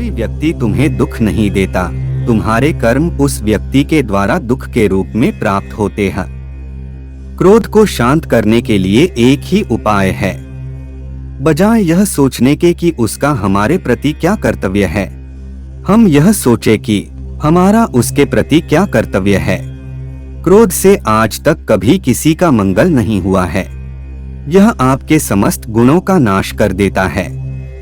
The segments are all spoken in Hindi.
कोई व्यक्ति तुम्हें दुख नहीं देता, तुम्हारे कर्म उस व्यक्ति के द्वारा दुख के रूप में प्राप्त होते हैं। क्रोध को शांत करने के लिए एक ही उपाय है। बजाय यह सोचने के कि उसका हमारे प्रति क्या कर्तव्य है, हम यह सोचे कि हमारा उसके प्रति क्या कर्तव्य है। क्रोध से आज तक कभी किसी का मंगल नहीं हुआ है। यह आपके समस्त गुणों का नाश कर देता है।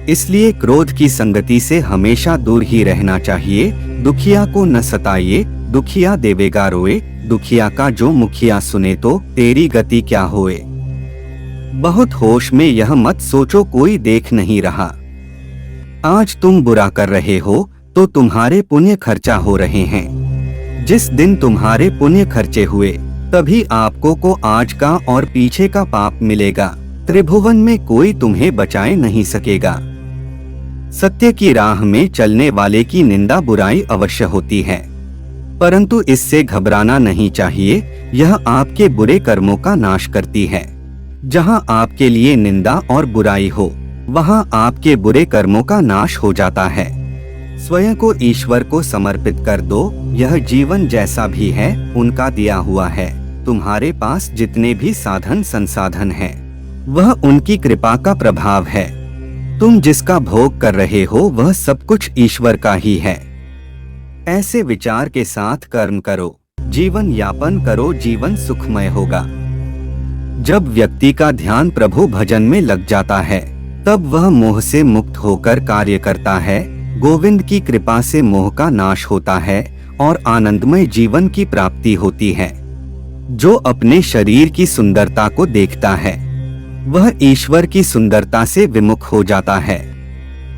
इसलिए क्रोध की संगति से हमेशा दूर ही रहना चाहिए। दुखिया को न सताइए, दुखिया देवेगा रोए, दुखिया का जो मुखिया सुने तो तेरी गति क्या होए। बहुत होश में यह मत सोचो कोई देख नहीं रहा। आज तुम बुरा कर रहे हो तो तुम्हारे पुण्य खर्चा हो रहे हैं। जिस दिन तुम्हारे पुण्य खर्चे हुए तभी आपको को आज का और पीछे का पाप मिलेगा। त्रिभुवन में कोई तुम्हें बचाए नहीं सकेगा। सत्य की राह में चलने वाले की निंदा बुराई अवश्य होती है, परंतु इससे घबराना नहीं चाहिए। यह आपके बुरे कर्मों का नाश करती है। जहां आपके लिए निंदा और बुराई हो, वहां आपके बुरे कर्मों का नाश हो जाता है। स्वयं को ईश्वर को समर्पित कर दो। यह जीवन जैसा भी है उनका दिया हुआ है। तुम्हारे पास जितने भी साधन संसाधन हैं, वह उनकी कृपा का प्रभाव है। तुम जिसका भोग कर रहे हो वह सब कुछ ईश्वर का ही है। ऐसे विचार के साथ कर्म करो, जीवन यापन करो, जीवन सुखमय होगा। जब व्यक्ति का ध्यान प्रभु भजन में लग जाता है, तब वह मोह से मुक्त होकर कार्य करता है। गोविंद की कृपा से मोह का नाश होता है और आनंदमय जीवन की प्राप्ति होती है। जो अपने शरीर की सुंदरता को देखता है, वह ईश्वर की सुंदरता से विमुख हो जाता है।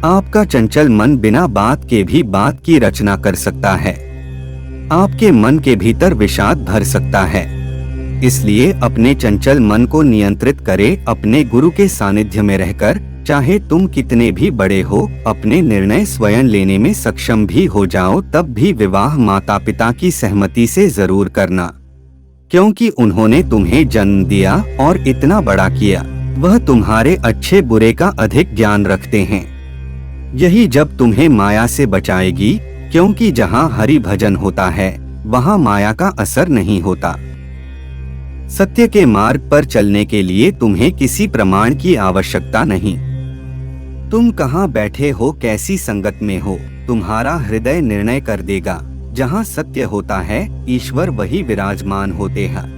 आपका चंचल मन बिना बात के भी बात की रचना कर सकता है। आपके मन के भीतर विषाद भर सकता है। इसलिए अपने चंचल मन को नियंत्रित करें। अपने गुरु के सानिध्य में रहकर, चाहे तुम कितने भी बड़े हो, अपने निर्णय स्वयं लेने में सक्षम भी हो जाओ, तब भी विवाह माता पिता की सहमति से जरूर करना, क्योंकि उन्होंने तुम्हें जन्म दिया और इतना बड़ा किया। वह तुम्हारे अच्छे बुरे का अधिक ज्ञान रखते हैं। यही जब तुम्हें माया से बचाएगी, क्योंकि जहाँ हरि भजन होता है वहाँ माया का असर नहीं होता। सत्य के मार्ग पर चलने के लिए तुम्हें किसी प्रमाण की आवश्यकता नहीं। तुम कहाँ बैठे हो, कैसी संगत में हो, तुम्हारा हृदय निर्णय कर देगा। जहाँ सत्य होता है ईश्वर वही विराजमान होते हैं।